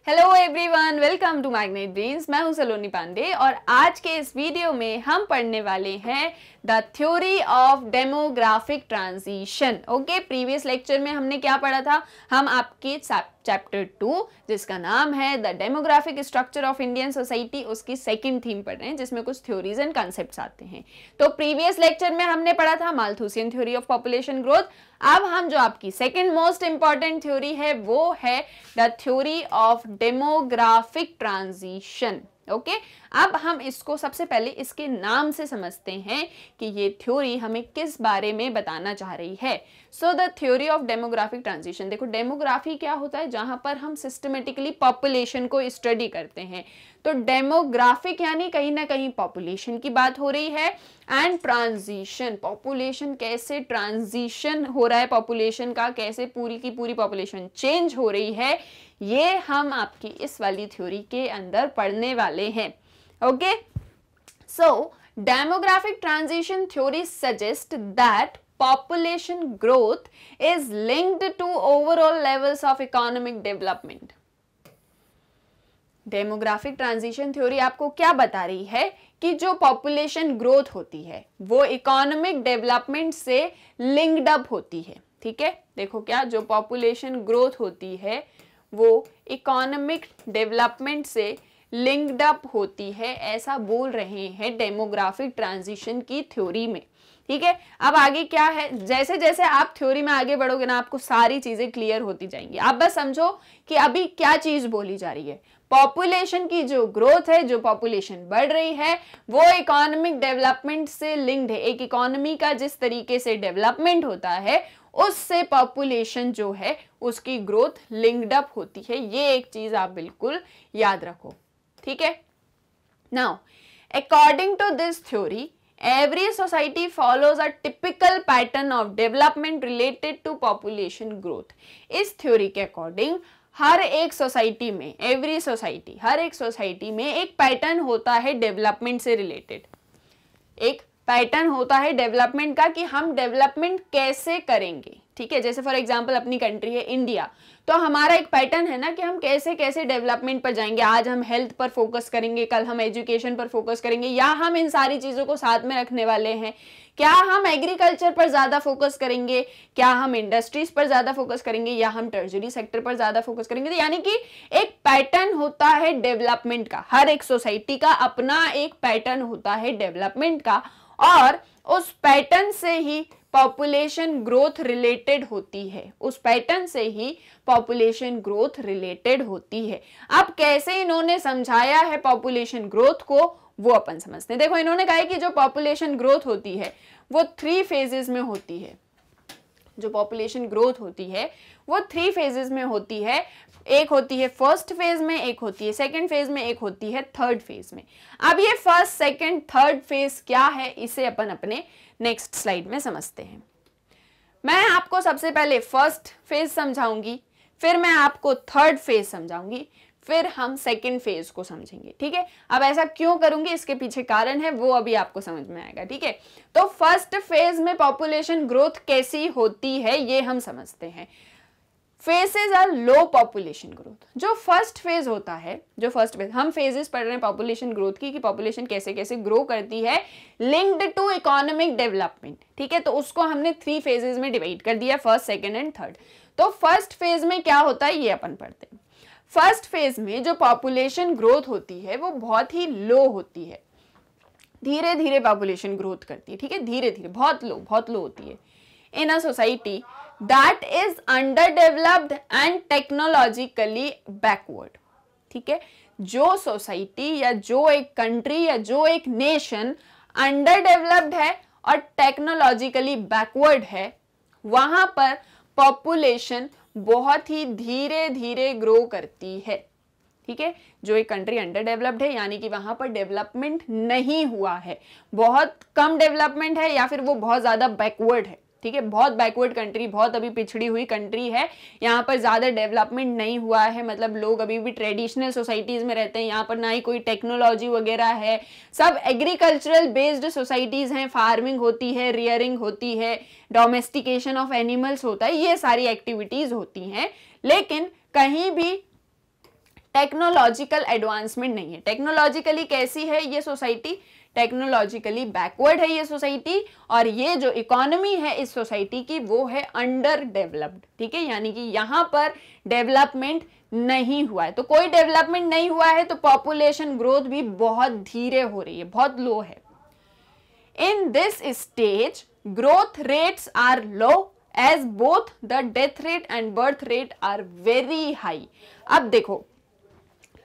Hello everyone, welcome to magnet brains. मैं हूं सलोनी पांडे और आज के इस वीडियो में हम पढ़ने वाले हैं the theory of demographic transition. Okay, previous lecture में हमने क्या पढ़ा था? हम आपके चैप्टर 2 जिसका नाम है the demographic structure of Indian society, उसकी सेकंड थीम पढ़ रहे हैं जिसमें कुछ थ्योरीज एंड कॉन्सेप्ट्स आते हैं। तो प्रीवियस लेक्चर में हमने पढ़ा था Malthusian theory of population growth. अब हम जो आपकी सेकंड मोस्ट इंपॉर्टेंट थ्योरी है वो है the theory of demographic transition. Okay, अब हम इसको सबसे पहले इसके नाम से समझते हैं कि ये थ्योरी हमें किस बारे में बताना चाह रही है। So the theory of demographic transition, देखो डेमोग्राफी क्या होता है? जहां पर हम सिस्टमेटिकली पॉपुलेशन को स्टडी करते हैं। तो डेमोग्राफिक यानी कहीं ना कहीं पॉपुलेशन की बात हो रही है, एंड ट्रांजिशन, पॉपुलेशन कैसे ट्रांजिशन हो रहा है, पॉपुलेशन का कैसे पूरी की पूरी पॉपुलेशन चेंज हो रही है, ये हम आपकी इस वाली थ्योरी के अंदर पढ़ने वाले हैं। Okay, so demographic transition theory suggest that population growth is linked to overall levels of economic development. Demographic transition theory आपको क्या बता रही है कि जो पॉपुलेशन ग्रोथ होती है वो इकोनॉमिक डेवलपमेंट से लिंक्ड अप होती है। ठीक है, देखो क्या, जो पॉपुलेशन ग्रोथ होती है वो इकोनॉमिक डेवलपमेंट से लिंक्ड अप होती है, ऐसा बोल रहे हैं डेमोग्राफिक ट्रांजिशन की थ्योरी में। ठीक है, अब आगे क्या है, जैसे जैसे आप थ्योरी में आगे बढ़ोगे ना आपको सारी चीजें क्लियर होती जाएंगी। आप बस समझो कि अभी क्या चीज बोली जा रही है। पॉपुलेशन की जो ग्रोथ है, जो पॉपुलेशन बढ़ रही है वो इकोनॉमिक डेवलपमेंट से लिंक्ड है। एक इकोनॉमी का जिस तरीके से डेवलपमेंट होता है उससे पॉपुलेशन जो है उसकी ग्रोथ लिंक्ड अप होती है। ये एक चीज आप बिल्कुल याद रखो। ठीक है, now according to this theory every society follows a typical pattern of development related to population growth. इस थ्योरी के अकॉर्डिंग हर एक सोसाइटी में, एवरी सोसाइटी, हर एक सोसाइटी में एक पैटर्न होता है डेवलपमेंट से रिलेटेड। एक पैटर्न होता है डेवलपमेंट का कि हम डेवलपमेंट कैसे करेंगे। ठीक है, जैसे फॉर एग्जांपल अपनी कंट्री है इंडिया, तो हमारा एक पैटर्न है ना कि हम कैसे कैसे डेवलपमेंट पर जाएंगे। आज हम हेल्थ पर फोकस करेंगे, कल हम एजुकेशन पर फोकस करेंगे, या हम इन सारी चीजों को साथ में रखने वाले हैं। क्या हम एग्रीकल्चर पर ज्यादा फोकस करेंगे, क्या हम इंडस्ट्रीज पर ज्यादा फोकस करेंगे, या हम टर्शरी सेक्टर पर ज्यादा फोकस करेंगे। तो यानी कि एक पैटर्न होता है डेवलपमेंट का, हर एक सोसाइटी का अपना एक पैटर्न होता है डेवलपमेंट का, और उस पैटर्न से ही पॉपुलेशन ग्रोथ रिलेटेड होती है। उस पैटर्न से ही पॉपुलेशन ग्रोथ रिलेटेड होती है। अब कैसे इन्होंने समझाया है पॉपुलेशन ग्रोथ को वो अपन समझते हैं। देखो, इन्होंने कहा है कि जो पॉपुलेशन ग्रोथ होती है वो 3 फेजेस में होती है। जो पॉपुलेशन ग्रोथ होती है वो 3 फेजेस में होती है। एक होती है फर्स्ट फेज में, एक होती है सेकंड फेज में, एक होती है थर्ड फेज में। अब ये फर्स्ट, सेकंड, थर्ड फेज क्या है इसे अपन अपने नेक्स्ट स्लाइड में समझते हैं। मैं आपको सबसे पहले फर्स्ट फेज समझाऊंगी, फिर मैं आपको थर्ड फेज समझाऊंगी, फिर हम सेकंड फेज को समझेंगे। ठीक है, अब ऐसा क्यों करूंगी, इसके पीछे कारण है, वो अभी आपको समझ में आएगा। ठीक है, तो फर्स्ट फेज में पॉपुलेशन ग्रोथ कैसी होती है ये हम समझते हैं। Phases are low population growth. जो फर्स्ट फेज होता है, जो फर्स्ट फेज, हम फेजेस पढ़ रहे हैं पॉपुलेशन ग्रोथ की, कि पॉपुलेशन कैसे कैसे ग्रो करती है लिंक्ड टू इकोनॉमिक डेवलपमेंट। ठीक है, तो उसको हमने 3 फेजेस में डिवाइड कर दिया, फर्स्ट, सेकंड एंड थर्ड। तो फर्स्ट फेज में क्या होता है ये अपन पढ़ते हैं। फर्स्ट फेज में जो पॉपुलेशन ग्रोथ होती है वो बहुत ही लो होती है, धीरे धीरे पॉपुलेशन ग्रोथ करती है। ठीक है, धीरे धीरे, बहुत लो होती है। In a society that is under developed and technologically backward. ठीक है, जो सोसाइटी या जो एक कंट्री या जो एक नेशन अंडर डेवलप्ड है और टेक्नोलॉजिकली बैकवर्ड है, वहां पर पॉपुलेशन बहुत ही धीरे धीरे ग्रो करती है। ठीक है, जो एक कंट्री अंडर डेवलप्ड है यानी कि वहां पर डेवलपमेंट नहीं हुआ है, बहुत कम डेवलपमेंट है, या फिर वो बहुत ज्यादा बैकवर्ड है। ठीक है, बहुत बैकवर्ड कंट्री, बहुत अभी पिछड़ी हुई कंट्री है, यहाँ पर ज्यादा डेवलपमेंट नहीं हुआ है, मतलब लोग अभी भी ट्रेडिशनल सोसाइटीज में रहते हैं, यहाँ पर ना ही कोई टेक्नोलॉजी वगैरह है, सब एग्रीकल्चरल बेस्ड सोसाइटीज हैं, फार्मिंग होती है, रियरिंग होती है, डोमेस्टिकेशन ऑफ एनिमल्स होता है, ये सारी एक्टिविटीज होती हैं। लेकिन कहीं भी टेक्नोलॉजिकल एडवांसमेंट नहीं है। टेक्नोलॉजिकली कैसी है ये सोसाइटी? टेक्नोलॉजिकली बैकवर्ड है ये सोसाइटी, और ये जो इकोनॉमी है इस सोसाइटी की वो है अंडर डेवलप्ड, ठीक है, यानी कि यहाँ पर डेवलपमेंट नहीं हुआ है। तो कोई डेवलपमेंट नहीं हुआ है तो पॉपुलेशन ग्रोथ भी बहुत धीरे हो रही है, बहुत लो है। In this stage growth rates are low as both the death rate and birth rate are very high. अब देखो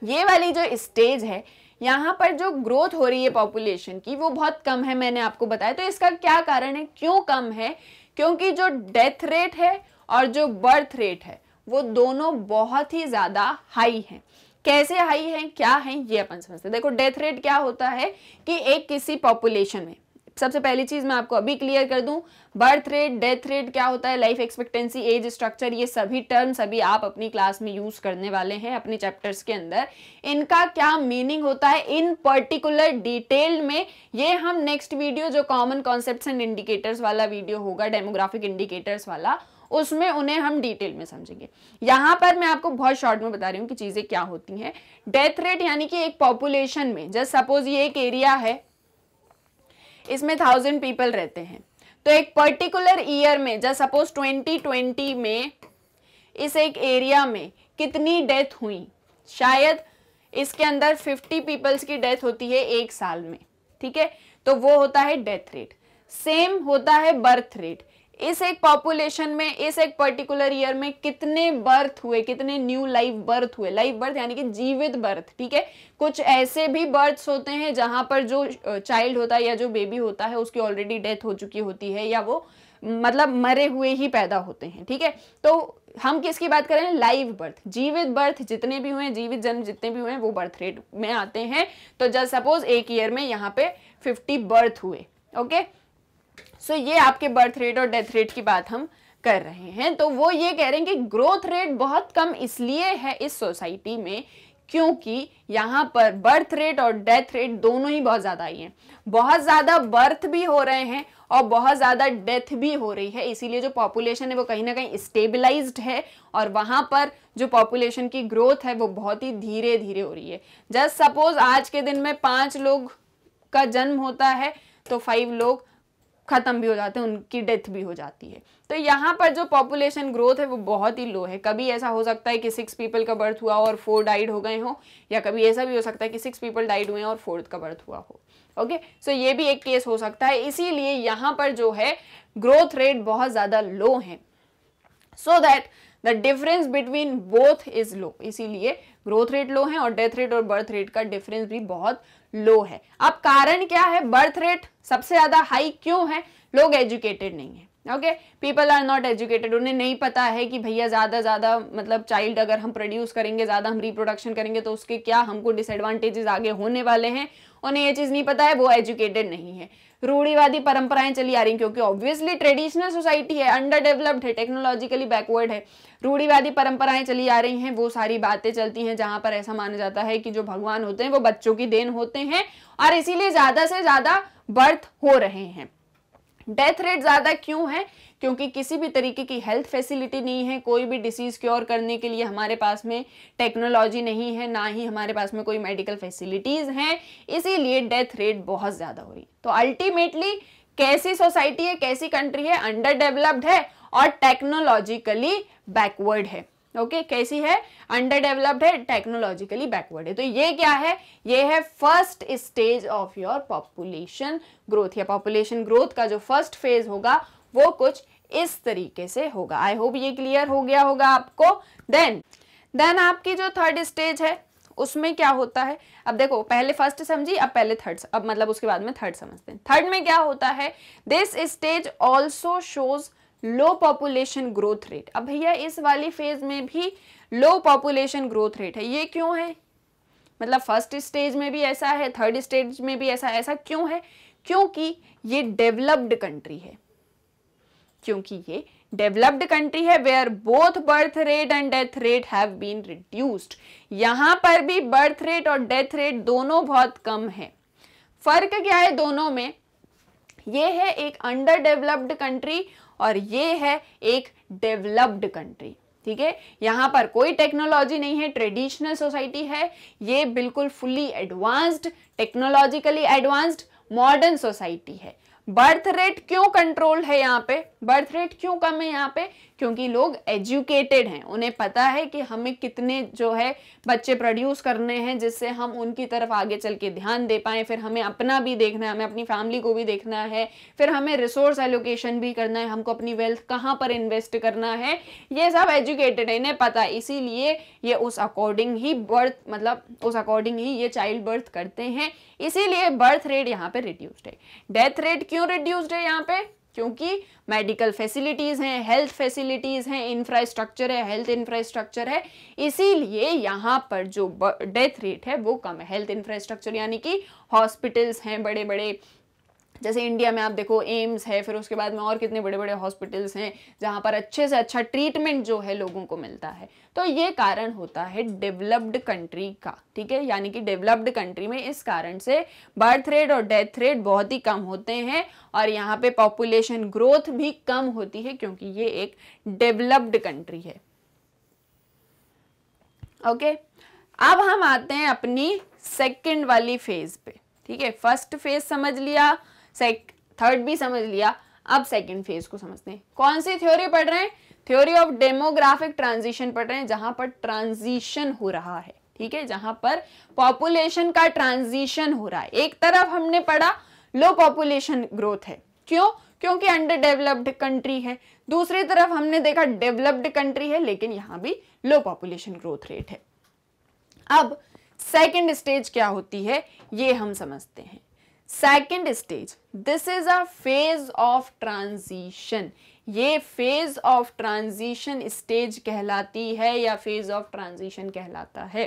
ये वाली जो स्टेज है यहाँ पर जो ग्रोथ हो रही है पॉपुलेशन की वो बहुत कम है, मैंने आपको बताया। तो इसका क्या कारण है, क्यों कम है? क्योंकि जो डेथ रेट है और जो बर्थ रेट है वो दोनों बहुत ही ज्यादा हाई हैं। कैसे हाई हैं, क्या है ये अपन समझते हैं। देखो डेथ रेट क्या होता है कि एक किसी पॉपुलेशन में, सबसे पहली चीज मैं आपको अभी क्लियर कर दूं, बर्थ रेट, डेथ रेट क्या होता है, लाइफ एक्सपेक्टेंसी, एज स्ट्रक्चर, ये सभी टर्म्स अभी आप अपनी क्लास में यूज करने वाले हैं अपने चैप्टर्स के अंदर। इनका क्या मीनिंग होता है इन पर्टिकुलर डिटेल में ये हम नेक्स्ट वीडियो जो कॉमन कॉन्सेप्ट्स एंड इंडिकेटर्स वाला वीडियो होगा, डेमोग्राफिक इंडिकेटर्स वाला, उसमें उन्हें हम डिटेल में समझेंगे। यहां पर मैं आपको बहुत शॉर्ट में बता रही हूँ कि चीजें क्या होती हैं। डेथ रेट यानी कि एक पॉपुलेशन में, जस्ट सपोज ये एक एरिया है, इसमें 1000 पीपल रहते हैं, तो एक पर्टिकुलर ईयर में, जस्ट सपोज 2020 में इस एक एरिया में कितनी डेथ हुई, शायद इसके अंदर 50 पीपल्स की डेथ होती है एक साल में, ठीक है, तो वो होता है डेथ रेट। सेम होता है बर्थ रेट, इस एक पॉपुलेशन में इस एक पर्टिकुलर ईयर में कितने बर्थ हुए, कितने न्यू लाइव बर्थ हुए, लाइव बर्थ यानी कि जीवित बर्थ, ठीक है। कुछ ऐसे भी बर्थ्स होते हैं जहां पर जो चाइल्ड होता है या जो बेबी होता है उसकी ऑलरेडी डेथ हो चुकी होती है या वो मतलब मरे हुए ही पैदा होते हैं, ठीक है। तो हम किसकी बात कर रहे हैं, लाइव बर्थ, जीवित बर्थ जितने भी हुए, जीवित जन्म जितने भी हुए वो बर्थ रेट में आते हैं। तो जस्ट सपोज एक ईयर में यहाँ पे 50 बर्थ हुए, ओके। सो ये आपके बर्थ रेट और डेथ रेट की बात हम कर रहे हैं। तो वो ये कह रहे हैं कि ग्रोथ रेट बहुत कम इसलिए है इस सोसाइटी में क्योंकि यहाँ पर बर्थ रेट और डेथ रेट दोनों ही बहुत ज्यादा आई हैं। बहुत ज्यादा बर्थ भी हो रहे हैं और बहुत ज्यादा डेथ भी हो रही है, इसीलिए जो पॉपुलेशन है वो कहीं ना कहीं स्टेबलाइज्ड है और वहां पर जो पॉपुलेशन की ग्रोथ है वो बहुत ही धीरे धीरे हो रही है। जस्ट सपोज आज के दिन में 5 लोग का जन्म होता है तो 5 लोग खत्म भी हो जाते हैं, उनकी डेथ भी हो जाती है। तो यहाँ पर जो पॉपुलेशन ग्रोथ है वो बहुत ही लो है। कभी ऐसा हो सकता है कि 6 पीपल का बर्थ हुआ और 4 डाइड हो गए हो, या कभी ऐसा भी हो सकता है कि 6 पीपल डाइड हुए और 4th का बर्थ हुआ हो, ओके। सो ये भी एक केस हो सकता है, इसीलिए यहाँ पर जो है ग्रोथ रेट बहुत ज्यादा लो है, so that the difference between both is low, इसीलिए ग्रोथ रेट लो है और डेथ रेट और बर्थ रेट का डिफरेंस भी बहुत लो है। अब कारण क्या है, बर्थ रेट सबसे ज्यादा हाई क्यों है, लोग एजुकेटेड नहीं है, okay, people are not educated, उन्हें नहीं पता है कि भैया ज्यादा मतलब चाइल्ड अगर हम प्रोड्यूस करेंगे, ज्यादा हम रिप्रोडक्शन करेंगे तो उसके क्या हमको डिसएडवांटेजेस आगे होने वाले हैं, उन्हें ये चीज नहीं पता है, वो एजुकेटेड नहीं है। रूढ़िवादी परंपराएं चली आ रही हैं क्योंकि ऑब्वियसली ट्रेडिशनल सोसाइटी है, अंडर डेवलप्ड है, टेक्नोलॉजिकली बैकवर्ड है, रूढ़िवादी परंपराएं चली आ रही हैं, वो सारी बातें चलती हैं जहां पर ऐसा माना जाता है कि जो भगवान होते हैं वो बच्चों की देन होते हैं और इसीलिए ज्यादा से ज्यादा बर्थ हो रहे हैं। डेथ रेट ज्यादा क्यों है, क्योंकि किसी भी तरीके की हेल्थ फैसिलिटी नहीं है, कोई भी डिसीज क्योर करने के लिए हमारे पास में टेक्नोलॉजी नहीं है, ना ही हमारे पास में कोई मेडिकल फैसिलिटीज हैं, इसीलिए डेथ रेट बहुत ज्यादा हो रही है। तो अल्टीमेटली कैसी सोसाइटी है, कैसी कंट्री है, अंडर डेवलप्ड है और टेक्नोलॉजिकली बैकवर्ड है, ओके। कैसी है, अंडर डेवलप्ड है, टेक्नोलॉजिकली बैकवर्ड है। तो ये क्या है, ये है first stage of your population growth, या पॉपुलेशन ग्रोथ का जो फर्स्ट फेज होगा वो कुछ इस तरीके से होगा। आई होप ये क्लियर हो गया होगा आपको। देन आपकी जो थर्ड स्टेज है उसमें क्या होता है, अब देखो पहले फर्स्ट समझी, अब पहले थर्ड, अब मतलब उसके बाद में थर्ड समझते हैं। थर्ड में क्या होता है, this stage also shows low population growth rate. अब भैया इस वाली फेज में भी लो पॉपुलेशन ग्रोथ रेट है, ये क्यों है, मतलब फर्स्ट स्टेज में भी ऐसा है, थर्ड स्टेज में भी ऐसा क्यों है, क्योंकि ये डेवलप्ड कंट्री है, क्योंकि ये डेवलप्ड कंट्री है where both birth rate and death rate have been reduced. यहां पर भी बर्थ रेट और डेथ रेट दोनों बहुत कम है। फर्क क्या है दोनों में, ये है एक अंडर डेवलप्ड कंट्री और ये है एक डेवलप्ड कंट्री, ठीक है, यहाँ पर कोई टेक्नोलॉजी नहीं है, ट्रेडिशनल सोसाइटी है, ये बिल्कुल fully advanced, technologically advanced modern society है। बर्थ रेट क्यों कंट्रोल है यहाँ पे, बर्थ रेट क्यों कम है यहाँ पे, क्योंकि लोग एजुकेटेड हैं, उन्हें पता है कि हमें कितने जो है बच्चे प्रोड्यूस करने हैं जिससे हम उनकी तरफ आगे चल के ध्यान दे पाएं, फिर हमें अपना भी देखना है, हमें अपनी फैमिली को भी देखना है, फिर हमें रिसोर्स एलोकेशन भी करना है, हमको अपनी वेल्थ कहाँ पर इन्वेस्ट करना है, ये सब एजुकेटेड है, इन्हें पता है, इसीलिए ये उस अकॉर्डिंग ही बर्थ मतलब उस अकॉर्डिंग ही ये चाइल्ड बर्थ करते हैं, इसीलिए बर्थ रेट यहाँ पे रिड्यूस्ड है। डेथ रेट क्यों रिड्यूस्ड है यहाँ पे, क्योंकि मेडिकल फैसिलिटीज हैं, हेल्थ फैसिलिटीज हैं, इंफ्रास्ट्रक्चर है, हेल्थ इंफ्रास्ट्रक्चर है, इसीलिए यहाँ पर जो डेथ रेट है वो कम है। हेल्थ इंफ्रास्ट्रक्चर यानी कि हॉस्पिटल्स हैं बड़े बड़े, जैसे इंडिया में आप देखो एम्स है, फिर उसके बाद में और कितने बड़े बड़े हॉस्पिटल्स हैं जहाँ पर अच्छे से अच्छा ट्रीटमेंट जो है लोगों को मिलता है। तो ये कारण होता है डेवलप्ड कंट्री का, ठीक है, यानी कि डेवलप्ड कंट्री में इस कारण से बर्थ रेट और डेथ रेट बहुत ही कम होते हैं और यहाँ पे पॉपुलेशन ग्रोथ भी कम होती है क्योंकि ये एक डेवलप्ड कंट्री है। ओके, अब हम आते हैं अपनी सेकेंड वाली फेज पे, ठीक है, फर्स्ट फेज समझ लिया, थर्ड भी समझ लिया, अब सेकंड फेज को समझते हैं। कौन सी थ्योरी पढ़ रहे हैं, थ्योरी ऑफ डेमोग्राफिक ट्रांजिशन पढ़ रहे हैं, जहां पर ट्रांजिशन हो रहा है, ठीक है, जहां पर पॉपुलेशन का ट्रांजिशन हो रहा है। एक तरफ हमने पढ़ा लो पॉपुलेशन ग्रोथ है, क्यों, क्योंकि अंडर डेवलप्ड कंट्री है, दूसरी तरफ हमने देखा डेवलप्ड कंट्री है लेकिन यहां भी लो पॉपुलेशन ग्रोथ रेट है। अब सेकंड स्टेज क्या होती है ये हम समझते हैं। Second stage, this is a phase of transition, ये फेज ऑफ ट्रांजिशन स्टेज कहलाती है या फेज ऑफ ट्रांजिशन कहलाता है।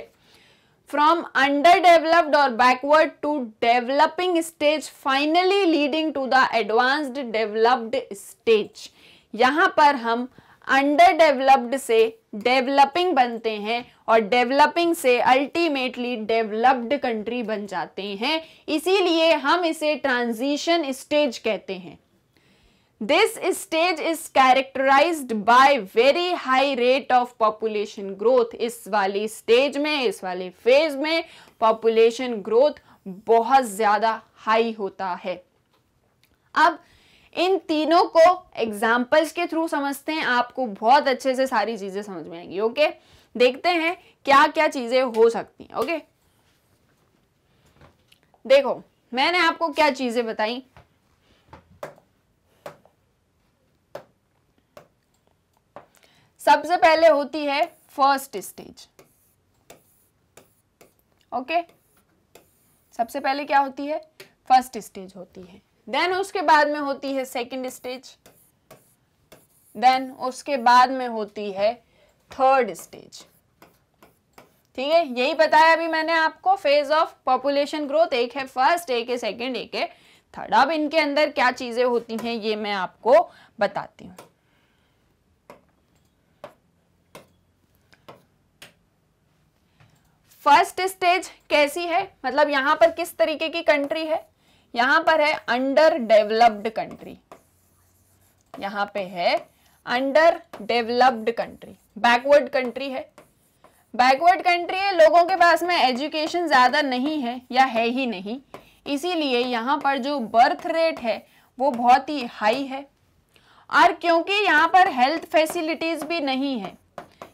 फ्रॉम अंडर डेवलप्ड और backward to developing stage finally leading to the advanced developed stage. यहां पर हम अंडर डेवलप्ड से डेवलपिंग बनते हैं और डेवलपिंग से अल्टीमेटली डेवलप्ड कंट्री बन जाते हैं, इसीलिए हम इसे ट्रांजिशन स्टेज कहते हैं। This stage is characterized by very high rate of population growth. इस वाली स्टेज में, इस वाले फेज में पॉपुलेशन ग्रोथ बहुत ज्यादा हाई होता है। अब इन तीनों को एग्जाम्पल्स के थ्रू समझते हैं, आपको बहुत अच्छे से सारी चीजें समझ में आएंगी। ओके, देखते हैं क्या क्या चीजें हो सकती हैं। ओके, देखो मैंने आपको क्या चीजें बताई, सबसे पहले होती है फर्स्ट स्टेज। ओके, सबसे पहले क्या होती है, फर्स्ट स्टेज होती है, देन उसके बाद में होती है सेकंड स्टेज, देन उसके बाद में होती है थर्ड स्टेज। ठीक है, यही बताया अभी मैंने आपको फेज ऑफ पॉपुलेशन ग्रोथ, एक है फर्स्ट, एक है सेकंड, एक है थर्ड। अब इनके अंदर क्या चीजें होती हैं ये मैं आपको बताती हूं। फर्स्ट स्टेज कैसी है, मतलब यहां पर किस तरीके की कंट्री है, यहां पर है अंडर डेवलप्ड कंट्री, यहां पे है under developed country, backward country है, बैकवर्ड कंट्री है, लोगों के पास में एजुकेशन ज्यादा नहीं है या है ही नहीं, इसीलिए यहां पर जो बर्थ रेट है वो बहुत ही हाई है। और क्योंकि यहां पर हेल्थ फैसिलिटीज भी नहीं है,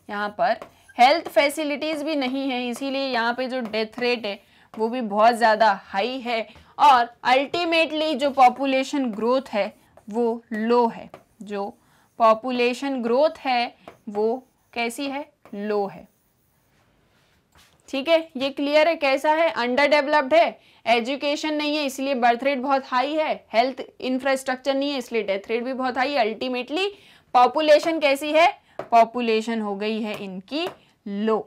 यहां पर हेल्थ फैसिलिटीज भी नहीं है, इसीलिए यहाँ पे जो डेथ रेट है वो भी बहुत ज़्यादा हाई है और अल्टीमेटली जो पॉपुलेशन ग्रोथ है वो लो है, जो पॉपुलेशन ग्रोथ है वो कैसी है, लो है। ठीक है, ये क्लियर है कैसा है, अंडर डेवलप्ड है, एजुकेशन नहीं है इसलिए बर्थ रेट बहुत हाई है, हेल्थ इंफ्रास्ट्रक्चर नहीं है इसलिए डेथ रेट भी बहुत हाई है, अल्टीमेटली पॉपुलेशन कैसी है, पॉपुलेशन हो गई है इनकी लो।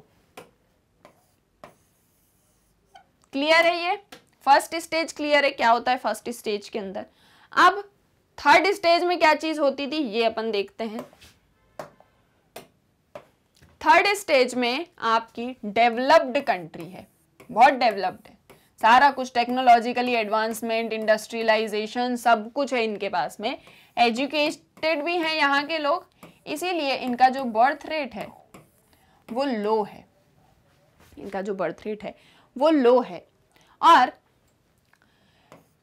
क्लियर है, ये फर्स्ट स्टेज क्लियर है क्या होता है फर्स्ट स्टेज के अंदर। अब थर्ड स्टेज में क्या चीज होती थी ये अपन देखते हैं। थर्ड स्टेज में आपकी डेवलप्ड कंट्री है, बहुत डेवलप्ड है, सारा कुछ टेक्नोलॉजिकली एडवांसमेंट, इंडस्ट्रियलाइजेशन सब कुछ है इनके पास में, शिफ्टेड भी हैं यहाँ के लोग, इसीलिए इनका जो बर्थ रेट है वो लो है, इनका जो बर्थ रेट है वो लो है। और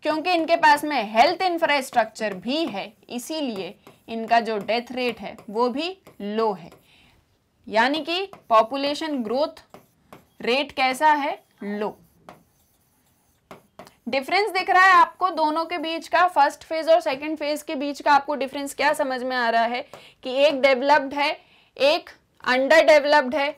क्योंकि इनके पास में हेल्थ इंफ्रास्ट्रक्चर भी है, इसीलिए इनका जो डेथ रेट है वो भी लो है। यानी कि पॉपुलेशन ग्रोथ रेट कैसा है, लो। डिफरेंस दिख रहा है आपको दोनों के बीच का, फर्स्ट फेज और सेकंड फेज के बीच का आपको डिफरेंस क्या समझ में आ रहा है कि एक डेवलप्ड है, एक अंडर डेवलप्ड है।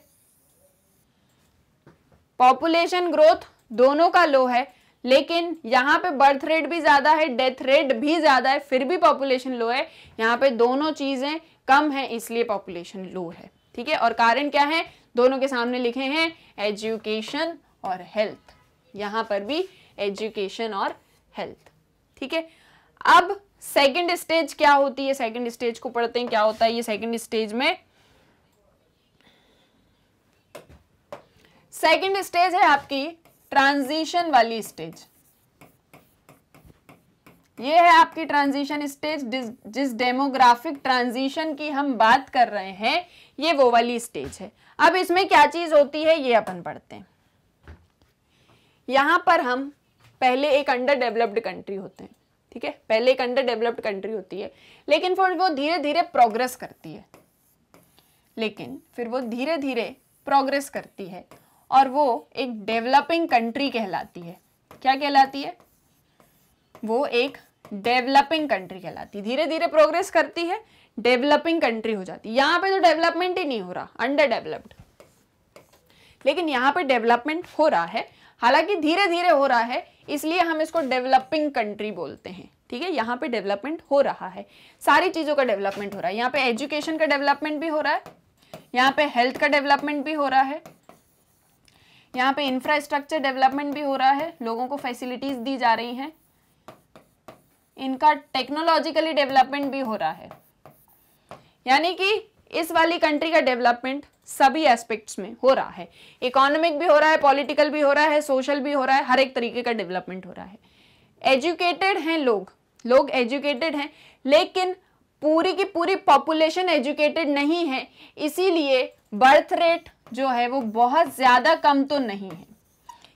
पॉपुलेशन ग्रोथ दोनों का लो है, लेकिन यहाँ पे बर्थ रेट भी ज्यादा है, डेथ रेट भी ज्यादा है, फिर भी पॉपुलेशन लो है। यहाँ पे दोनों चीजें कम है, इसलिए पॉपुलेशन लो है। ठीक है, और कारण क्या है, दोनों के सामने लिखे हैं एजुकेशन और हेल्थ, यहाँ पर भी एजुकेशन और हेल्थ। ठीक है, अब सेकंड स्टेज क्या होती है, सेकंड स्टेज को पढ़ते हैं क्या होता है। ये सेकंड स्टेज में, सेकंड स्टेज है आपकी ट्रांजिशन वाली स्टेज। ये है आपकी ट्रांजिशन स्टेज, जिस डेमोग्राफिक ट्रांजिशन की हम बात कर रहे हैं, ये वो वाली स्टेज है। अब इसमें क्या चीज होती है ये अपन पढ़ते हैं। यहां पर हम पहले एक अंडर डेवलप्ड कंट्री होते हैं, ठीक है, पहले एक अंडर डेवलप्ड कंट्री होती है, लेकिन फिर वो धीरे धीरे प्रोग्रेस करती है, लेकिन फिर वो धीरे धीरे प्रोग्रेस करती है और वो एक डेवलपिंग कंट्री कहलाती है। क्या कहलाती है, वो एक डेवलपिंग कंट्री कहलाती है। धीरे धीरे प्रोग्रेस करती है, डेवलपिंग कंट्री हो जाती है। यहां पे तो डेवलपमेंट ही नहीं हो रहा, अंडर डेवलप्ड, लेकिन यहां पे डेवलपमेंट हो रहा है, हालांकि धीरे धीरे हो रहा है, इसलिए हम इसको डेवलपिंग कंट्री बोलते हैं। ठीक है, यहाँ पे डेवलपमेंट हो रहा है, सारी चीजों का डेवलपमेंट हो रहा है। यहाँ पे एजुकेशन का डेवलपमेंट भी हो रहा है, यहाँ पे हेल्थ का डेवलपमेंट भी हो रहा है, यहाँ पे इंफ्रास्ट्रक्चर डेवलपमेंट भी हो रहा है, लोगों को फैसिलिटीज दी जा रही हैं, इनका टेक्नोलॉजिकली डेवलपमेंट भी हो रहा है। यानी कि इस वाली कंट्री का डेवलपमेंट सभी एस्पेक्ट्स में हो रहा है, इकोनॉमिक भी हो रहा है, पॉलिटिकल भी हो रहा है, सोशल भी हो रहा है, हर एक तरीके का डेवलपमेंट हो रहा है। एजुकेटेड हैं लोग एजुकेटेड हैं, लेकिन पूरी की पूरी पॉपुलेशन एजुकेटेड नहीं है, इसीलिए बर्थ रेट जो है वो बहुत ज्यादा कम तो नहीं है।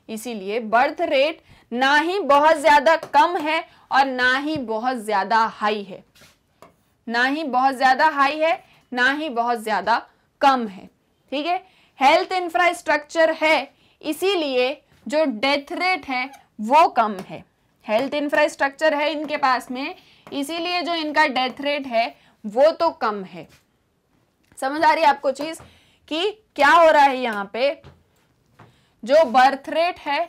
इसीलिए बर्थ रेट ना ही बहुत ज्यादा कम है और ना ही बहुत ज्यादा हाई है, ना ही बहुत ज्यादा हाई है, ना ही बहुत ज्यादा कम है। ठीक है, हेल्थ इंफ्रास्ट्रक्चर है, इसीलिए जो डेथ रेट है वो कम है। हेल्थ इंफ्रास्ट्रक्चर है इनके पास में, इसीलिए जो इनका डेथ रेट है वो तो कम है। समझ आ रही है आपको चीज कि क्या हो रहा है। यहाँ पे जो बर्थ रेट है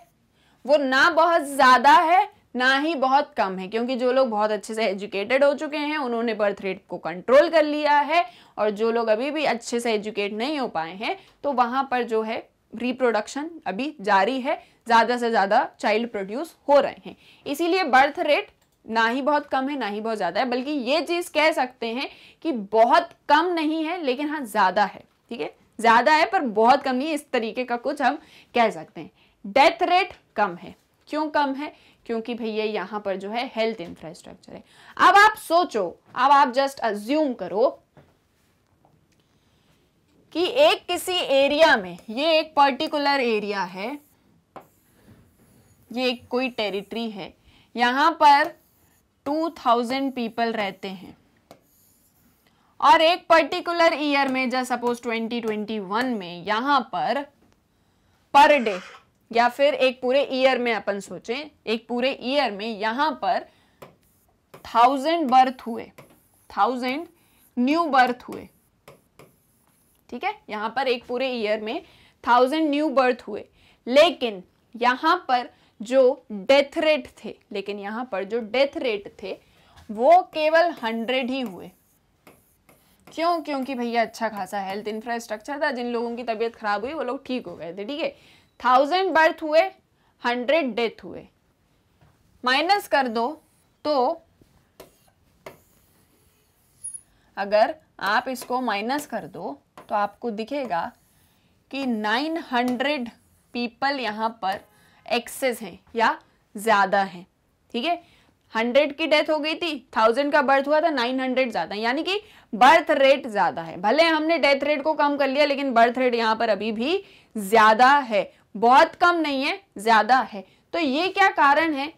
वो ना बहुत ज्यादा है ना ही बहुत कम है, क्योंकि जो लोग बहुत अच्छे से एजुकेटेड हो चुके हैं उन्होंने बर्थ रेट को कंट्रोल कर लिया है, और जो लोग अभी भी अच्छे से एजुकेट नहीं हो पाए हैं तो वहां पर जो है रिप्रोडक्शन अभी जारी है, ज्यादा से ज्यादा चाइल्ड प्रोड्यूस हो रहे हैं। इसीलिए बर्थ रेट ना ही बहुत कम है ना ही बहुत ज्यादा है, बल्कि ये चीज कह सकते हैं कि बहुत कम नहीं है लेकिन हाँ ज्यादा है। ठीक है, ज्यादा है पर बहुत कम नहीं, इस तरीके का कुछ हम कह सकते हैं। डेथ रेट कम है, क्यों कम है, क्योंकि भैया यहाँ पर जो है हेल्थ इंफ्रास्ट्रक्चर है। अब आप सोचो, अब आप जस्ट अज्यूम करो कि एक किसी एरिया में, ये एक पर्टिकुलर एरिया है, ये एक कोई टेरिटरी है, यहां पर 2000 पीपल रहते हैं, और एक पर्टिकुलर ईयर में, जैसे सपोज 2021 में, यहां पर डे या फिर एक पूरे ईयर में अपन सोचें, एक पूरे ईयर में यहां पर 1000 बर्थ हुए, 1000 न्यू बर्थ हुए। ठीक है, यहां पर एक पूरे ईयर में 1000 न्यू बर्थ हुए, लेकिन यहां पर जो डेथ रेट थे, लेकिन यहां पर जो डेथ रेट थे वो केवल 100 ही हुए। क्यों, क्योंकि भैया अच्छा खासा हेल्थ इंफ्रास्ट्रक्चर था, जिन लोगों की तबीयत खराब हुई वो लोग ठीक हो गए थे। ठीक है, 1000 बर्थ हुए, 100 डेथ हुए, माइनस कर दो तो अगर आप इसको माइनस कर दो तो आपको दिखेगा कि 900 पीपल यहाँ पर एक्सेस हैं या ज्यादा हैं। ठीक है, 100 की डेथ हो गई थी, 1000 का बर्थ हुआ था, 900 ज्यादा, यानी कि बर्थ रेट ज्यादा है। भले हमने डेथ रेट को कम कर लिया लेकिन बर्थ रेट यहाँ पर अभी भी ज्यादा है, बहुत कम नहीं है, ज्यादा है। तो ये क्या कारण है?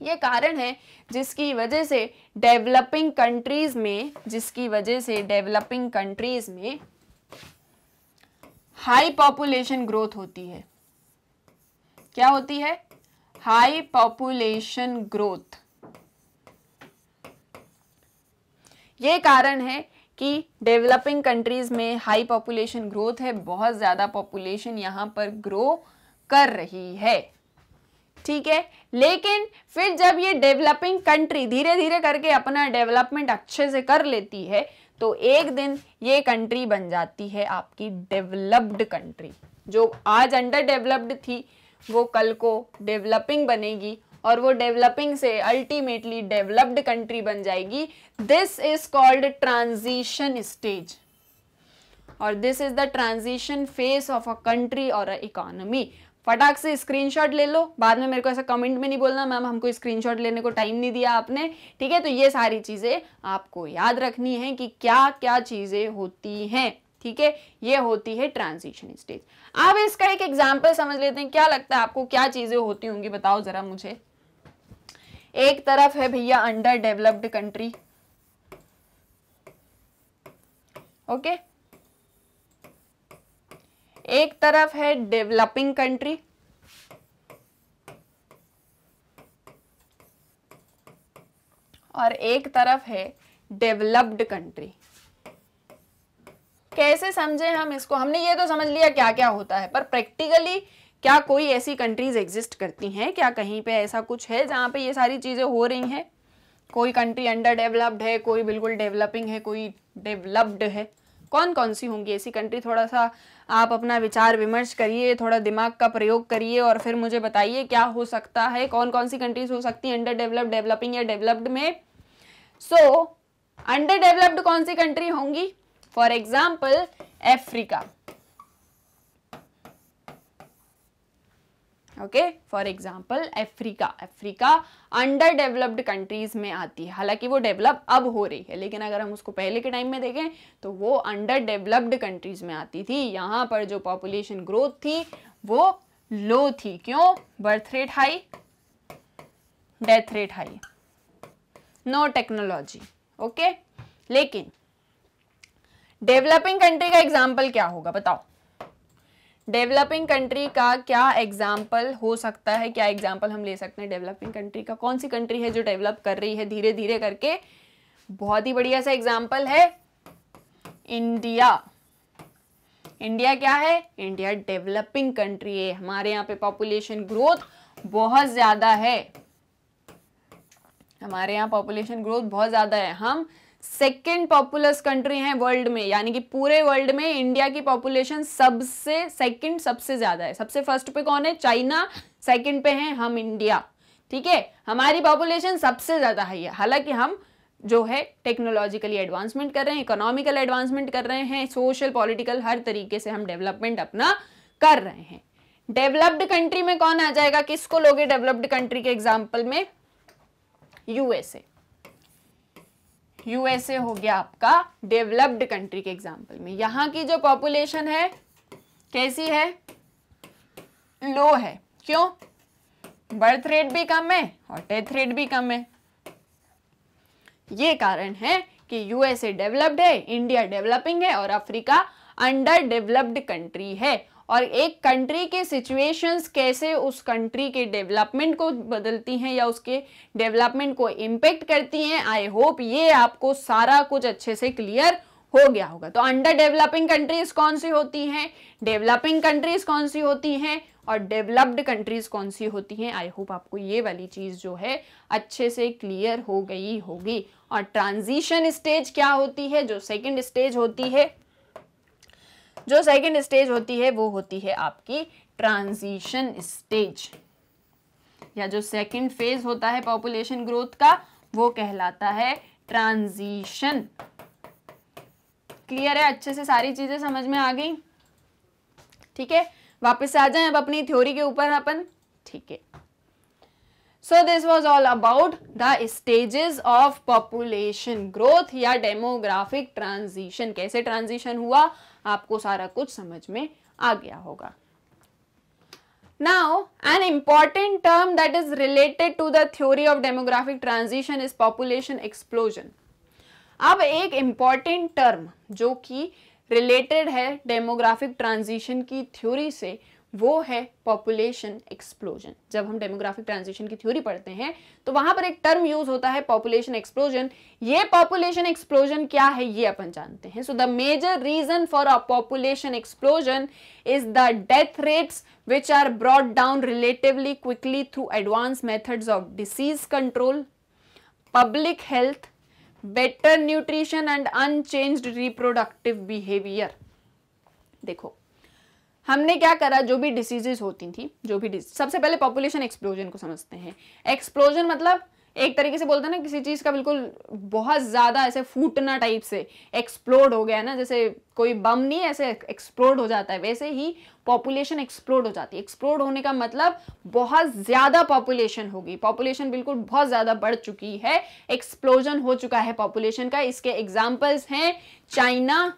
ये कारण है जिसकी वजह से डेवलपिंग कंट्रीज में हाई पॉपुलेशन ग्रोथ होती है। क्या होती है? High population growth. ये कारण है कि डेवलपिंग कंट्रीज में हाई पॉपुलेशन ग्रोथ है, बहुत ज्यादा पॉपुलेशन यहां पर ग्रो कर रही है, ठीक है। लेकिन फिर जब ये डेवलपिंग कंट्री धीरे धीरे करके अपना डेवलपमेंट अच्छे से कर लेती है तो एक दिन ये कंट्री बन जाती है आपकी डेवलप्ड कंट्री। जो आज अंडर डेवलप्ड थी वो कल को डेवलपिंग बनेगी और वो डेवलपिंग से अल्टीमेटली डेवलप्ड कंट्री बन जाएगी। This is called transition stage और this is the transition phase of a country और अ इकोनॉमी। फटाक से स्क्रीनशॉट ले लो, बाद में मेरे को ऐसा कमेंट में नहीं बोलना मैम हमको स्क्रीनशॉट लेने को टाइम नहीं दिया आपने, ठीक है। तो ये सारी चीजें आपको याद रखनी है कि क्या क्या चीजें होती हैं, ठीक है। ये होती है ट्रांजिशन स्टेज। अब इसका एक एग्जाम्पल समझ लेते हैं। क्या लगता है आपको क्या चीजें होती होंगी, बताओ जरा मुझे। एक तरफ है भैया अंडर डेवलप्ड कंट्री, ओके, एक तरफ है डेवलपिंग कंट्री, और एक तरफ है डेवलप्ड कंट्री। कैसे समझे हम इसको? हमने ये तो समझ लिया क्या क्या होता है, पर प्रैक्टिकली क्या कोई ऐसी कंट्रीज एग्जिस्ट करती हैं? क्या कहीं पे ऐसा कुछ है जहां पे ये सारी चीजें हो रही हैं? कोई कंट्री अंडर डेवलप्ड है, कोई बिल्कुल डेवलपिंग है, कोई डेवलप्ड है, कौन कौन सी होंगी ऐसी कंट्री? थोड़ा सा आप अपना विचार विमर्श करिए, थोड़ा दिमाग का प्रयोग करिए और फिर मुझे बताइए क्या हो सकता है, कौन कौन सी कंट्रीज हो सकती हैं अंडर डेवलप्ड, डेवलपिंग या डेवलप्ड में। सो अंडर डेवलप्ड कौन सी कंट्री होंगी? For example Africa, okay, for example Africa under developed countries में आती है। हालांकि वो डेवलप अब हो रही है, लेकिन अगर हम उसको पहले के टाइम में देखें तो वो अंडर डेवलप्ड कंट्रीज में आती थी। यहाँ पर जो पॉपुलेशन ग्रोथ थी वो लो थी। क्यों? Birth rate high, death rate high, no technology, okay. लेकिन डेवलपिंग कंट्री का एग्जाम्पल क्या होगा, बताओ। डेवलपिंग कंट्री का क्या एग्जाम्पल हो सकता है? क्या एग्जाम्पल हम ले सकते हैं डेवलपिंग कंट्री का? कौन सी कंट्री है जो डेवलप कर रही है धीरे धीरे करके? बहुत ही बढ़िया सा एग्जाम्पल है इंडिया। इंडिया क्या है? इंडिया डेवलपिंग कंट्री है। हमारे यहाँ पे पॉपुलेशन ग्रोथ बहुत ज्यादा है, हमारे यहाँ पॉपुलेशन ग्रोथ बहुत ज्यादा है। हम सेकेंड पॉपुलस कंट्री हैं वर्ल्ड में, यानी कि पूरे वर्ल्ड में इंडिया की पॉपुलेशन सबसे सेकंड सबसे ज्यादा है। सबसे फर्स्ट पे कौन है? चाइना, सेकंड पे हैं हम इंडिया, ठीक है। हमारी पॉपुलेशन सबसे ज्यादा है। हालांकि हम जो है टेक्नोलॉजिकली एडवांसमेंट कर रहे हैं, इकोनॉमिकल एडवांसमेंट कर रहे हैं, सोशल पॉलिटिकल हर तरीके से हम डेवलपमेंट अपना कर रहे हैं। डेवलप्ड कंट्री में कौन आ जाएगा? किसको लोगे डेवलप्ड कंट्री के एग्जाम्पल में? यूएसए। यूएसए हो गया आपका डेवलप्ड कंट्री के एग्जाम्पल में। यहां की जो पॉपुलेशन है कैसी है? लो है। क्यों? बर्थ रेट भी कम है और डेथ रेट भी कम है। ये कारण है कि यूएसए डेवलप्ड है, इंडिया डेवलपिंग है और अफ्रीका अंडर डेवलप्ड कंट्री है। और एक कंट्री के सिचुएशंस कैसे उस कंट्री के डेवलपमेंट को बदलती हैं या उसके डेवलपमेंट को इम्पेक्ट करती हैं, आई होप ये आपको सारा कुछ अच्छे से क्लियर हो गया होगा। तो अंडर डेवलपिंग कंट्रीज कौन सी होती हैं, डेवलपिंग कंट्रीज कौन सी होती हैं और डेवलप्ड कंट्रीज कौन सी होती हैं, आई होप आपको ये वाली चीज जो है अच्छे से क्लियर हो गई होगी। और ट्रांजिशन स्टेज क्या होती है? जो सेकेंड स्टेज होती है वो होती है आपकी ट्रांजिशन स्टेज, या जो सेकेंड फेज होता है पॉपुलेशन ग्रोथ का वो कहलाता है ट्रांजिशन। क्लियर है? अच्छे से सारी चीजें समझ में आ गई? ठीक है, वापस आ जाएं अब अपनी थ्योरी के ऊपर अपन। ठीक है, so this was all about the stages of population growth या डेमोग्राफिक ट्रांजिशन। कैसे ट्रांजिशन हुआ आपको सारा कुछ समझ में आ गया होगा। Now, an important term that is related to the theory of demographic transition is population explosion. अब एक important term जो कि related है demographic transition की theory से, वो है पॉपुलेशन एक्सप्लोजन। जब हम डेमोग्राफिक ट्रांजिशन की थ्योरी पढ़ते हैं तो वहां पर एक टर्म यूज होता है पॉपुलेशन एक्सप्लोजन। ये पॉपुलेशन एक्सप्लोजन क्या है ये अपन जानते हैं। So the major reason for a population explosion is the death rates which are brought down relatively quickly through advanced methods of disease control, public health, better nutrition and unchanged reproductive behavior। देखो हमने क्या करा, जो भी diseases होती थी, सबसे पहले पॉपुलेशन एक्सप्लोजन को समझते हैं। एक्सप्लोजन मतलब एक तरीके से बोलते हैं ना, किसी चीज का बिल्कुल बहुत ज्यादा ऐसे फूटना टाइप से एक्सप्लोड हो गया ना, जैसे कोई बम नहीं ऐसे एक्सप्लोड हो जाता है, वैसे ही पॉपुलेशन एक्सप्लोड हो जाती है। एक्सप्लोड होने का मतलब बहुत ज्यादा पॉपुलेशन होगी, पॉपुलेशन बिल्कुल बहुत ज्यादा बढ़ चुकी है, एक्सप्लोजन हो चुका है पॉपुलेशन का। इसके एग्जाम्पल्स हैं चाइना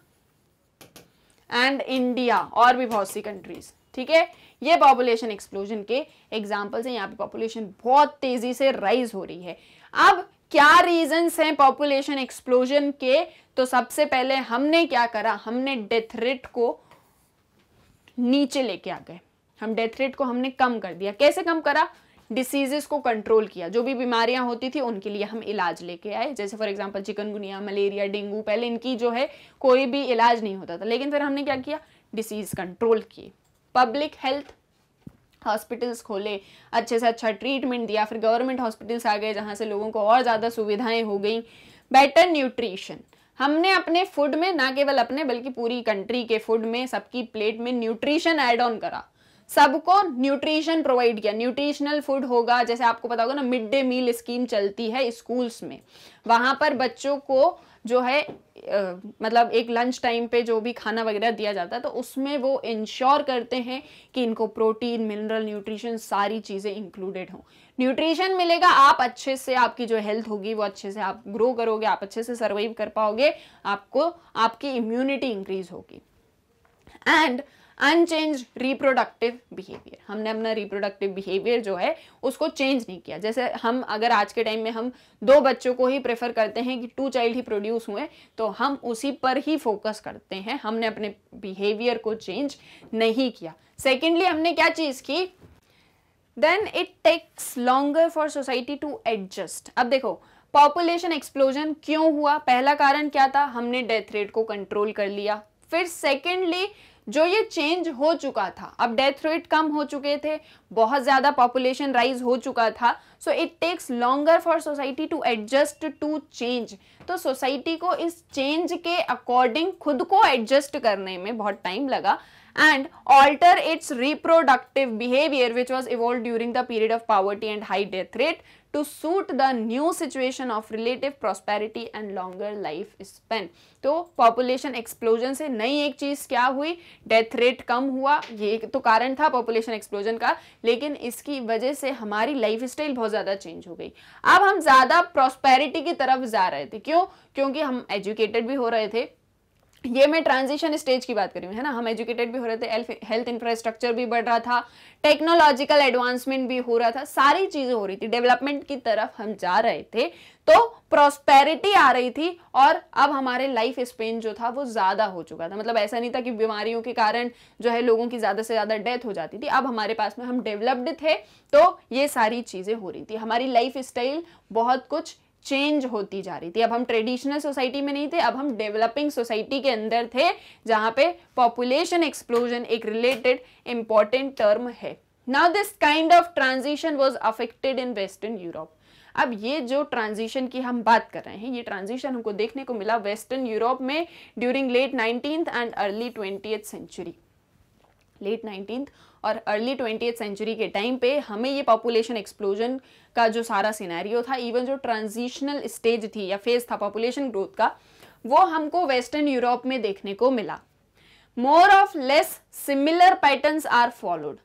एंड इंडिया और भी बहुत सी कंट्रीज। ठीक है, ये पॉपुलेशन एक्सप्लोजन के एग्जाम्पल्स हैं। यहाँ पे पॉपुलेशन बहुत तेजी से राइज हो रही है। अब क्या रीजंस हैं पॉपुलेशन एक्सप्लोजन के? तो सबसे पहले हमने क्या करा, हमने डेथ रेट को नीचे लेके आ गए। हम डेथ रेट को हमने कम कर दिया। कैसे कम करा? डिसीजेस को कंट्रोल किया। जो भी बीमारियां होती थी उनके लिए हम इलाज लेके आए, जैसे for example chikungunya, malaria, dengue. पहले इनकी जो है कोई भी इलाज नहीं होता था, लेकिन फिर हमने क्या किया, डिसीज कंट्रोल किए। पब्लिक हेल्थ, हॉस्पिटल्स खोले, अच्छे से अच्छा ट्रीटमेंट दिया, फिर गवर्नमेंट हॉस्पिटल्स आ गए जहां से लोगों को और ज़्यादा सुविधाएं हो गई। बेटर न्यूट्रिशन, हमने अपने फूड में, ना केवल अपने बल्कि पूरी कंट्री के फूड में, सबकी प्लेट में न्यूट्रिशन ऐड ऑन करा, सबको न्यूट्रिशन प्रोवाइड किया। न्यूट्रिशनल फूड होगा, जैसे आपको पता होगा ना, मिड डे मील स्कीम चलती है स्कूल्स में, वहां पर बच्चों को जो है मतलब एक लंच टाइम पे जो भी खाना वगैरह दिया जाता है, तो उसमें वो इंश्योर करते हैं कि इनको प्रोटीन, मिनरल, न्यूट्रिशन सारी चीज़ें इंक्लूडेड हों। न्यूट्रिशन मिलेगा, आप अच्छे से, आपकी जो हेल्थ होगी वो अच्छे से आप ग्रो करोगे, आप अच्छे से सर्वाइव कर पाओगे, आपको आपकी इम्यूनिटी इंक्रीज होगी। एंड अनचेंज रिप्रोडक्टिव बिहेवियर, हमने अपना रिप्रोडक्टिव बिहेवियर जो है उसको चेंज नहीं किया। जैसे हम अगर आज के टाइम में हम 2 बच्चों को ही प्रेफर करते हैं कि 2 चाइल्ड ही प्रोड्यूस हुए, तो हम उसी पर ही फोकस करते हैं, हमने अपने बिहेवियर को चेंज नहीं किया। सेकेंडली हमने क्या चीज की, then it takes longer for society to adjust. अब देखो पॉपुलेशन एक्सप्लोजन क्यों हुआ? पहला कारण क्या था, हमने डेथ रेट को कंट्रोल कर लिया। फिर सेकेंडली जो ये चेंज हो चुका था, अब डेथ रेट कम हो चुके थे, बहुत ज्यादा पॉपुलेशन राइज हो चुका था, so it takes longer for society to adjust to change. तो सोसाइटी को इस चेंज के अकॉर्डिंग खुद को एडजस्ट करने में बहुत टाइम लगा and alter its reproductive behavior which was evolved during the period of poverty and high death rate to suit the new situation of relative prosperity and longer life span। तो population explosion से नई एक चीज क्या हुई, death rate कम हुआ। ये तो कारण था population explosion का, लेकिन इसकी वजह से हमारी लाइफ स्टाइल बहुत ज्यादा चेंज हो गई। अब हम ज्यादा प्रॉस्पेरिटी की तरफ जा रहे थे। क्यों? क्योंकि हम एजुकेटेड भी हो रहे थे। ये मैं ट्रांजिशन स्टेज की बात कर रही हूँ, है ना, हम एजुकेटेड भी हो रहे थे, हेल्थ इंफ्रास्ट्रक्चर भी बढ़ रहा था, टेक्नोलॉजिकल एडवांसमेंट भी हो रहा था, सारी चीजें हो रही थी, डेवलपमेंट की तरफ हम जा रहे थे, तो प्रॉस्पेरिटी आ रही थी। और अब हमारे लाइफ स्पेन जो था वो ज्यादा हो चुका था। मतलब ऐसा नहीं था कि बीमारियों के कारण जो है लोगों की ज्यादा से ज्यादा डेथ हो जाती थी, अब हमारे पास में हम डेवलप्ड थे, तो ये सारी चीजें हो रही थी, हमारी लाइफ स्टाइल बहुत कुछ चेंज होती जा रही थी। अब हम ट्रेडिशनल सोसाइटी में नहीं थे, अब हम डेवलपिंग सोसाइटी के अंदर थे, जहां पे पॉपुलेशन एक्सप्लोजन एक रिलेटेड इंपॉर्टेंट टर्म है। Now this kind of transition was affected in western Europe. अब ये जो ट्रांजिशन की हम बात कर रहे हैं, ये ट्रांजिशन हमको देखने को मिला वेस्टर्न यूरोप में during late 19th and early 20th century. Late 19th और अर्ली 20th सेंचुरी के टाइम पे हमें ये पॉपुलेशन एक्सप्लोजन का जो सारा सिनेरियो था, इवन जो ट्रांजिशनल स्टेज थी या फेज था पॉपुलेशन ग्रोथ का, वो हमको वेस्टर्न यूरोप में देखने को मिला। More of less similar patterns are followed.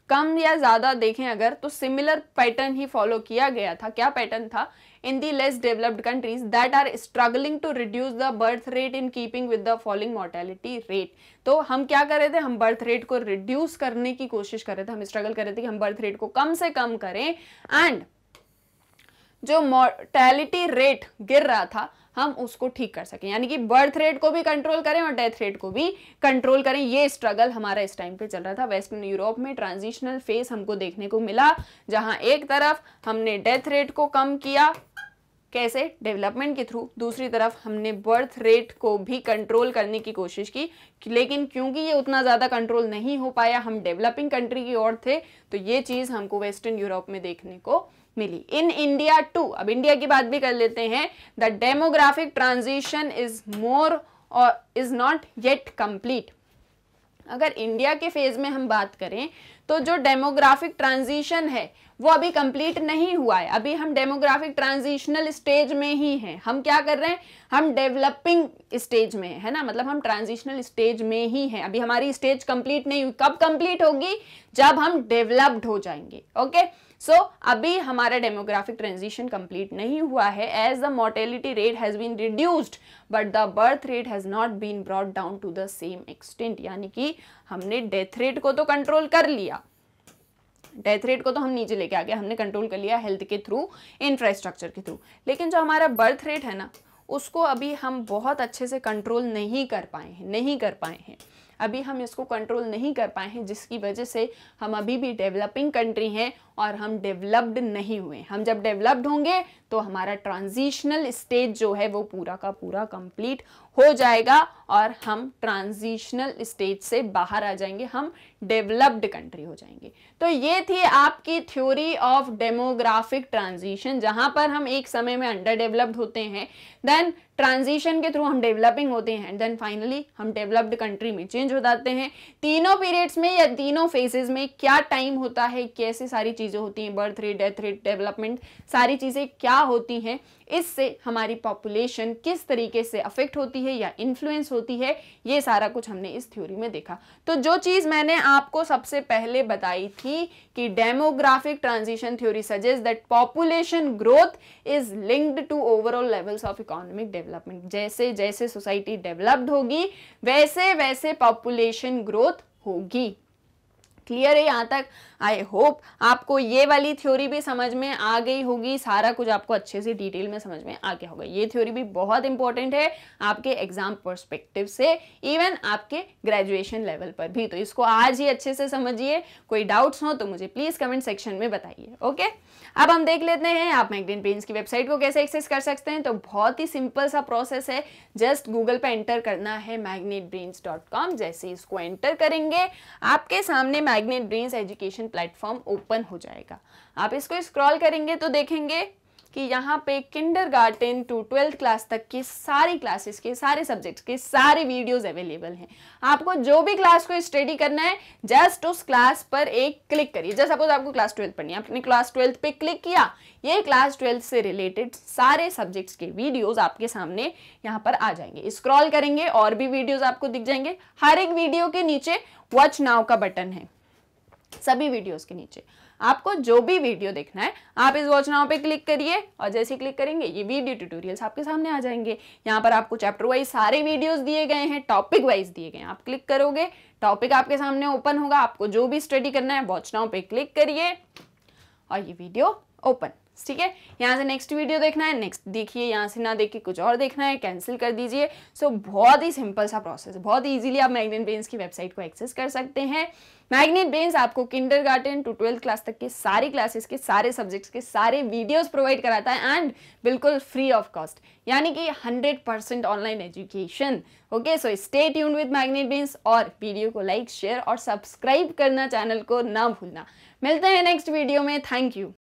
कम या ज़्यादा देखें अगर तो सिमिलर पैटर्न ही फॉलो किया गया था। क्या पैटर्न था? In the less developed countries that are struggling to reduce the birth rate in keeping with the falling mortality rate. तो हम क्या कर रहे थे? हम बर्थ रेट को रिड्यूस करने की कोशिश कर रहे थे, हम स्ट्रगल कर रहे थे कि हम बर्थ रेट को कम से कम करें एंड जो मोर्टेलिटी रेट गिर रहा था हम उसको ठीक कर सकें, यानी कि बर्थ रेट को भी कंट्रोल करें और डेथ रेट को भी कंट्रोल करें। ये स्ट्रगल हमारा इस टाइम पे चल रहा था। वेस्टर्न यूरोप में ट्रांजिशनल फेज हमको देखने को मिला, जहां एक तरफ हमने डेथ रेट को कम किया, कैसे? डेवलपमेंट के थ्रू, दूसरी तरफ हमने बर्थ रेट को भी कंट्रोल करने की कोशिश की, लेकिन क्योंकि ये उतना ज़्यादा कंट्रोल नहीं हो पाया, हम डेवलपिंग कंट्री की ओर थे, तो ये चीज़ हमको वेस्टर्न यूरोप में देखने को मिली। इन इंडिया टू, अब इंडिया की बात भी कर लेते हैं, the demographic transition is more और इज नॉट येट कंप्लीट। अगर इंडिया के फेज में हम बात करें तो जो डेमोग्राफिक ट्रांजिशन है वो अभी कंप्लीट नहीं हुआ है। अभी हम डेमोग्राफिक ट्रांजिशनल स्टेज में ही हैं। हम क्या कर रहे हैं? हम डेवलपिंग स्टेज में है ना, मतलब हम ट्रांजिशनल स्टेज में ही हैं। अभी हमारी स्टेज कंप्लीट नहीं हुई। कब कंप्लीट होगी? जब हम डेवलप्ड हो जाएंगे। ओके, सो अभी हमारा डेमोग्राफिक ट्रांजिशन कंप्लीट नहीं हुआ है। As the mortality rate has been reduced but the birth rate has not been brought down to the same extent, यानी कि हमने डेथ रेट को तो कंट्रोल कर लिया, डेथ रेट को तो हम नीचे लेके आ गए, हमने कंट्रोल कर लिया हेल्थ के थ्रू, इंफ्रास्ट्रक्चर के थ्रू, लेकिन जो हमारा बर्थ रेट है ना उसको अभी हम बहुत अच्छे से कंट्रोल नहीं कर पाए हैं। अभी हम इसको कंट्रोल नहीं कर पाए हैं, जिसकी वजह से हम अभी भी डेवलपिंग कंट्री हैं और हम डेवलप्ड नहीं हुए। हम जब डेवलप्ड होंगे तो हमारा ट्रांजिशनल स्टेज जो है वो पूरा का पूरा कंप्लीट हो जाएगा और हम ट्रांजिशनल स्टेज से बाहर आ जाएंगे, हम डेवलप्ड कंट्री हो जाएंगे। तो ये थी आपकी थ्योरी ऑफ डेमोग्राफिक ट्रांजिशन, जहां पर हम एक समय में अंडर डेवलप्ड होते हैं, देन ट्रांजिशन के थ्रू हम डेवलपिंग होते हैं, देन फाइनली हम डेवलप्ड कंट्री में चेंज हो जाते हैं। तीनों पीरियड्स में या तीनों फेजेस में क्या टाइम होता है, कैसे सारी चीजें होती हैं, birth rate, death rate, development, सारी चीजें क्या होती हैं, इससे हमारी पॉपुलेशन किस तरीके से अफेक्ट होती है या इन्फ्लुएंस होती है, ये सारा कुछ हमने इस थ्योरी में देखा। तो जो चीज मैंने आपको सबसे पहले बताई थी कि demographic transition theory suggest that population growth is linked to overall levels of economic development. जैसे जैसे सोसाइटी डेवलप्ड होगी वैसे वैसे पॉपुलेशन ग्रोथ होगी। क्लियर है यहाँ तक? आई होप आपको ये वाली थ्योरी भी समझ में आ गई होगी, सारा कुछ आपको अच्छे से डिटेल में समझ में आ गया होगा। ये थ्योरी भी बहुत इंपॉर्टेंट है आपके एग्जाम पर्सपेक्टिव से, इवन आपके ग्रेजुएशन लेवल पर भी। तो इसको आज ही अच्छे से समझिए। कोई डाउट्स हो तो मुझे प्लीज कमेंट सेक्शन में बताइए। ओके, अब हम देख लेते हैं आप मैग्नेट ब्रेन्स की वेबसाइट को कैसे एक्सेस कर सकते हैं। तो बहुत ही सिंपल सा प्रोसेस है, जस्ट गूगल पे एंटर करना है magnetbrains.com। जैसे इसको एंटर करेंगे आपके सामने magnet brains education platform open हो जाएगा। आप इसको स्क्रॉल करेंगे तो देखेंगे कि यहाँ पे किंडरगार्टन टू 12th क्लास तक की सारी क्लासेस के सारे सब्जेक्ट्स के सारे वीडियोस अवेलेबल हैं। आपको जो भी क्लास को स्टडी करना है जस्ट उस क्लास पर एक क्लिक करिए। जैसे सपोज आपको क्लास 12th पढ़नी है, आपने क्लास 12th पे क्लिक किया, ये क्लास 12th से रिलेटेड सारे सब्जेक्ट्स के वीडियोस आपके सामने यहाँ पर आ जाएंगे। स्क्रॉल करेंगे और भी वीडियोस आपको दिख जाएंगे। हर एक वीडियो के नीचे वॉच नाउ का बटन है, सभी वीडियोस के नीचे आपको जो भी वीडियो देखना है आप इस वॉच नाउ पे क्लिक करिए और जैसे ही क्लिक करेंगे ये वीडियो ट्यूटोरियल्स आपके सामने आ जाएंगे। यहाँ पर आपको चैप्टर वाइज सारे वीडियोस दिए गए हैं, टॉपिक वाइज दिए गए हैं। आप क्लिक करोगे टॉपिक आपके सामने ओपन होगा, आपको जो भी स्टडी करना है वॉच नाउ पे क्लिक करिए और ये वीडियो ओपन। ठीक है, यहाँ से नेक्स्ट वीडियो देखना है, नेक्स्ट देखिए, यहाँ से ना देख के कुछ और देखना है कैंसिल कर दीजिए। सो बहुत ही सिंपल सा प्रोसेस है, बहुत इजीली आप मैग्नेट ब्रेन्स की वेबसाइट को एक्सेस कर सकते हैं। मैग्नेट ब्रेन्स आपको किंडरगार्टन टू 12th क्लास तक के सारी क्लासेस के सारे सब्जेक्ट्स के सारे वीडियोस प्रोवाइड कराता है एंड बिल्कुल फ्री ऑफ कॉस्ट, यानी कि 100% online education. Okay, so stay tuned with magnet brains और वीडियो को लाइक, शेयर और सब्सक्राइब करना चैनल को ना भूलना। मिलते हैं नेक्स्ट वीडियो में। Thank you.